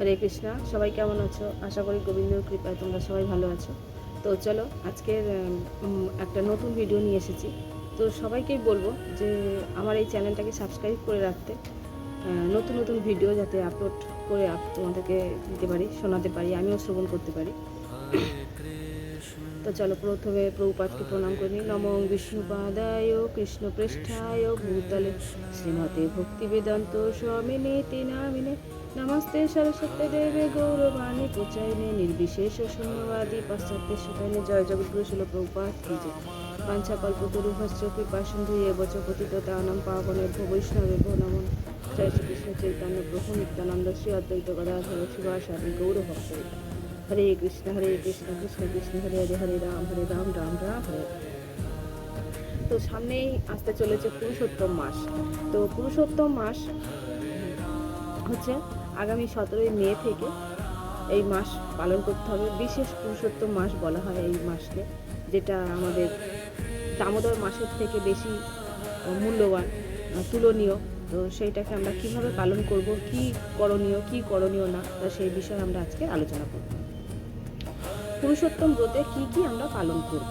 হরে কৃষ্ণা। সবাই কেমন আছো? আশা করি গোবিন্দর কৃপায় তোমরা সবাই ভালো আছো। তো চলো আজকের একটা নতুন ভিডিও নিয়ে এসেছি। তো সবাইকেই বলবো যে আমার এই চ্যানেলটাকে সাবস্ক্রাইব করে রাখতে, নতুন নতুন ভিডিও যাতে আপলোড করে তোমাদেরকে দিতে পারি, শোনাতে পারি, আমিও শ্রবণ করতে পারি। তো চলো প্রথমে প্রভুপাদকে প্রণাম করে নিই। নমো বিষ্ণুপাদায় কৃষ্ণ পৃষ্ঠায় ভূতলে শ্রীমতে ভক্তি বেদান্ত স্বামিনে নামিনে নমস্তে সরস্বতী দেবে গৌরবাণী প্রচারিণে নির্বিশেষ শূন্যবাদী পাশ্চাত্য সুতাইনে। জয় জগদ্গুরু শিল প্রভুপাদ কি জয়। বাঞ্ছা কল্পতরুভশ্চ কৃপা সিন্ধু এবচ পতিতানাং পাবনেভ্যো বৈষ্ণবেভ্যো নমো। জয় শ্রীকৃষ্ণ চৈতন্য প্রভু নিত্যানন্দ শ্রী অদ্বৈত গদাধর শিবাসাদি গৌরভক্তবৃন্দ। হরে কৃষ্ণ কৃষ্ণ কৃষ্ণ হরে হরে, হরে রাম রাম রাম হরে। তো সামনেই আসতে চলেছে পুরুষোত্তম মাস। তো পুরুষোত্তম মাস হচ্ছে আগামী 17ই মে থেকে এই মাস পালন করতে হবে। বিশেষ পুরুষোত্তম মাস বলা হয় এই মাসকে, যেটা আমাদের দামোদর মাসের থেকে বেশি মূল্যবান, তুলনীয়। তো সেইটাকে আমরা কিভাবে পালন করব, কি করণীয় না, তা সেই বিষয়ে আমরা আজকে আলোচনা করব। পুরুষোত্তম ব্রতে কি কি আমরা পালন করব।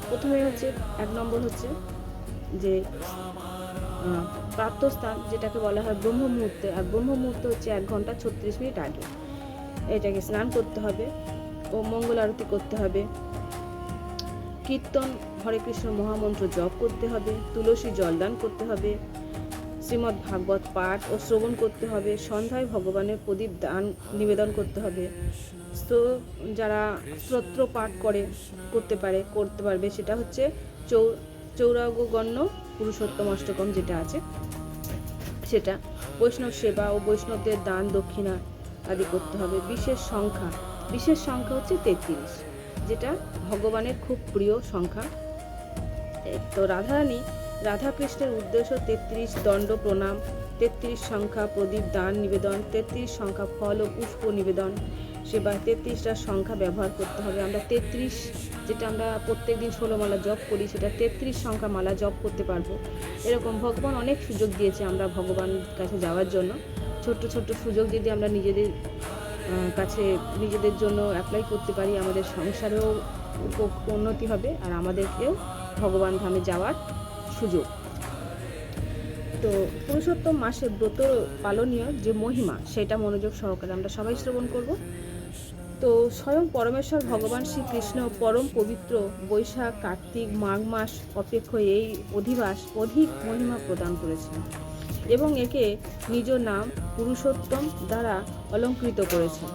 প্রথমে হচ্ছে 1 নম্বর হচ্ছে যে প্রাতঃস্থান, যেটাকে বলা হয় ব্রহ্ম মুহূর্তে। আর ব্রহ্ম মুহূর্ত হচ্ছে 1 ঘন্টা 36 মিনিট আগে এটাকে স্নান করতে হবে ও মঙ্গল আরতি করতে হবে, কীর্তন হরে কৃষ্ণ মহামন্ত্র জপ করতে হবে, তুলসী জলদান করতে হবে, শ্রীমদ্ ভাগবত পাঠ ও শ্রবণ করতে হবে, সন্ধ্যায় ভগবানের প্রদীপ দান নিবেদন করতে হবে। তো যারা স্তোত্র পাঠ করতে পারবে সেটা হচ্ছে চৌরাগগণ্য পুরুষোত্তম অষ্টকম যেটা আছে সেটা, বৈষ্ণব সেবা ও বৈষ্ণবদের দান দক্ষিণা আদি করতে হবে। বিশেষ সংখ্যা হচ্ছে 33, যেটা ভগবানের খুব প্রিয় সংখ্যা। তো রাধাকৃষ্ণের উদ্দেশ্য 33 দণ্ড প্রণাম, 33 সংখ্যা প্রদীপ দান নিবেদন, 33 সংখ্যা ফল ও পুষ্প নিবেদন সেবা, 33টা সংখ্যা ব্যবহার করতে হবে। আমরা 33, যেটা আমরা প্রত্যেক দিন 16 মালা জপ করি, সেটা 33 সংখ্যা মালা জপ করতে পারবো। এরকম ভগবান অনেক সুযোগ দিয়েছে আমরা ভগবান কাছে যাওয়ার জন্য। ছোট্ট সুযোগ যদি আমরা নিজেদের কাছে নিজেদের জন্য অ্যাপ্লাই করতে পারি, আমাদের সংসারেও উন্নতি হবে আর আমাদেরকেও ভগবান ধামে যাওয়ার সুযোগ। তো পুরুষোত্তম মাসে ব্রত পালনীয় যে মহিমা, সেটা মনোযোগ সহকারে আমরা সবাই শ্রবণ করব। তো স্বয়ং পরমেশ্বর ভগবান শ্রীকৃষ্ণ পরম পবিত্র বৈশাখ কার্তিক মাঘ মাস অপেক্ষা এই অধিক মহিমা প্রদান করেছেন এবং একে নিজ নাম পুরুষোত্তম দ্বারা অলঙ্কৃত করেছেন।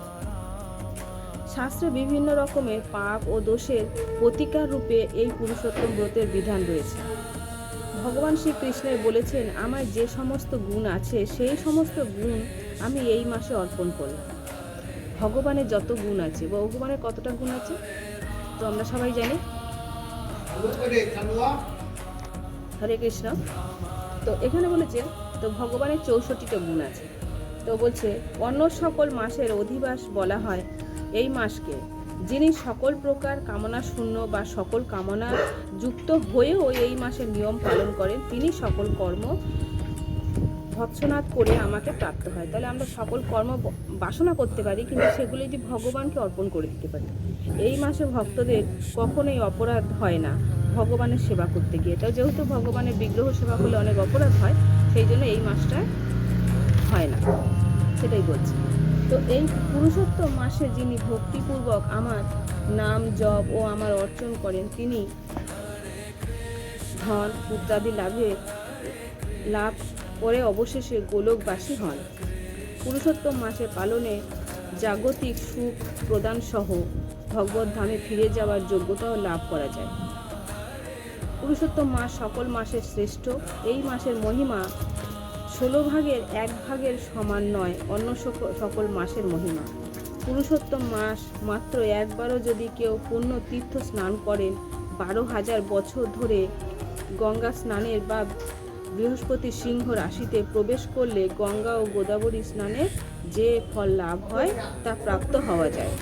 শাস্ত্রে বিভিন্ন রকমের পাপ ও দোষের প্রতিকার রূপে এই পুরুষোত্তম ব্রতের বিধান রয়েছে। ভগবান শ্রীকৃষ্ণের বলেছেন, আমার যে সমস্ত গুণ আছে সেই সমস্ত গুণ আমি এই মাসে অর্পণ করলাম। ভগবানের যত গুণ আছে, ভগবানের কতটা গুণ আছে তো আমরা সবাই জানি। হরে কৃষ্ণ। তো এখানে বলেছে তো ভগবানের 64টা গুণ আছে। তো বলছে অন্য সকল মাসের অধিবাস বলা হয় এই মাসকে। যিনি সকল প্রকার কামনা শূন্য বা সকল কামনা যুক্ত হয়েও এই মাসের নিয়ম পালন করেন, তিনি সকল কর্ম ভৎসনাদ করে আমাকে প্রাপ্ত হয়। তাহলে আমরা সকল কর্ম বাসনা করতে পারি, কিন্তু সেগুলো যদি ভগবানকে অর্পণ করে দিতে পারি। এই মাসে ভক্তদের কখনোই অপরাধ হয় না ভগবানের সেবা করতে গিয়ে। এটা যেহেতু ভগবানের বিগ্রহ সেবা করলে অনেক অপরাধ হয়, সেই জন্য এই মাসটা হয় না, সেটাই বলছি। তো এই পুরুষোত্তম মাসে যিনি ভক্তিপূর্বক আমার নাম জপ ও আমার অর্চন করেন, তিনি ধন পুত্রাদি লাভ করে অবশেষে গোলকবাসী হন। পুরুষোত্তম মাসের পালনে জাগতিক সুখ প্রদান সহ ভগবত ধামে ফিরে যাওয়ার যোগ্যতাও লাভ করা যায়। পুরুষোত্তম মাস সকল মাসের শ্রেষ্ঠ। এই মাসের মহিমা 16 ভাগের 1 ভাগের সমান নয় অন্য সকল মাসের মহিমা। পুরুষোত্তম মাস মাত্র একবারও যদি কেউ পুণ্য তীর্থ স্নান করেন, 12,000 বছর ধরে গঙ্গা স্নানের বা বৃহস্পতি সিংহ রাশিতে প্রবেশ করলে গঙ্গা ও গোদাবরী স্নানের যে ফল লাভ হয় তা প্রাপ্ত হওয়া যায়।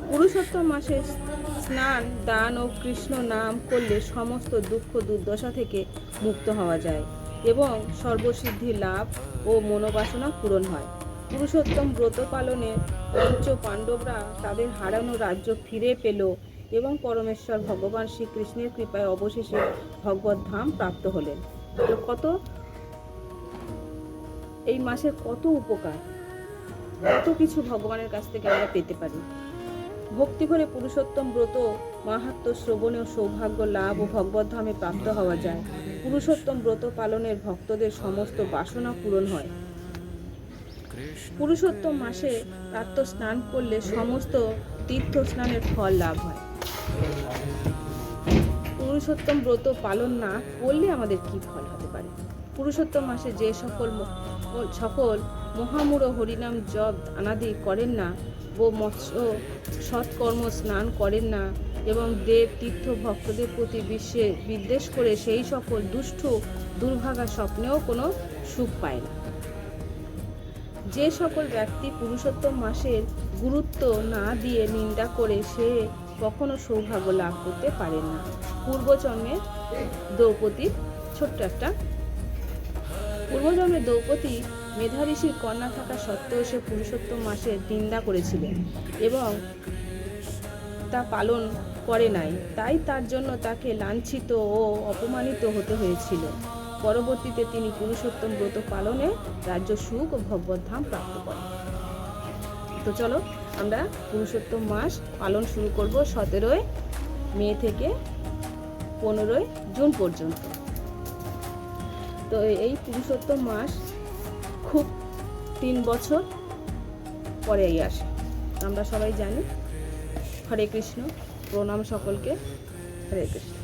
পুরুষোত্তম মাসে স্নান দান ও কৃষ্ণ নাম করলে সমস্ত দুঃখ দুর্দশা থেকে মুক্ত হওয়া যায় এবং সর্বসিদ্ধি লাভ ও মনোবাসনা পূরণ হয়। পুরুষোত্তম ব্রত পালনে পঞ্চ পাণ্ডবরা তাদের হারানো রাজ্য ফিরে পেল এবং পরমেশ্বর ভগবান শ্রীকৃষ্ণের কৃপায় অবশেষে ভগবত ধাম প্রাপ্ত হলেন। তো কত এই মাসের কত উপকার, কত কিছু ভগবানের কাছ থেকে আমরা পেতে পারি। ভক্তি করে পুরুষোত্তম ব্রত মাহাত্ম্য শ্রবণে ও সৌভাগ্য লাভ ও ভগবত ধামে প্রাপ্ত হওয়া যায়। পুরুষোত্তম ব্রত পালনের ভক্তদের সমস্ত বাসনা পূরণ হয়। পুরুষোত্তম মাসে প্রাতঃ স্নান করলে সমস্ত তীর্থ স্নানের ফল লাভ হয়। পুরুষোত্তম ব্রত পালন না করলে আমাদের কি ফল হতে পারে? পুরুষোত্তম মাসে যে সকল মহামূঢ় হরিনাম জপ অনাদি করেন না ও মৎস্য সৎকর্ম স্নান করেন না এবং দেব তীর্থ ভক্তদের প্রতি বিদ্বেষ করে সেই সকল দুষ্ট দুর্ভাগা স্বপ্নেও কোনো সুখ পায় না। যে সকল ব্যক্তি পুরুষোত্তম মাসের গুরুত্ব না দিয়ে নিন্দা করে সে কখনো সৌভাগ্য লাভ করতে পারেন না। পূর্বজন্মে দ্রৌপদী মেধা ঋষির কন্যা থাকা সত্ত্বেও সে পুরুষোত্তম মাসের নিন্দা করেছিলেন এবং তা পালন করে নাই, তাই তার জন্য তাকে লাঞ্ছিত ও অপমানিত হতে হয়েছিল। পরবর্তীতে তিনি পুরুষোত্তম ব্রত পালনে রাজ্য সুখ ও ভগবত ধাম প্রাপ্ত করেন। তো চলো আমরা পুরুষোত্তম মাস পালন শুরু করব 17 মে থেকে 15 জুন পর্যন্ত। তো এই পুরুষোত্তম মাস খুব 3 বছর পরেই আসে, আমরা সবাই জানি। হরে কৃষ্ণ, প্রণাম সকলকে। হরে কৃষ্ণ।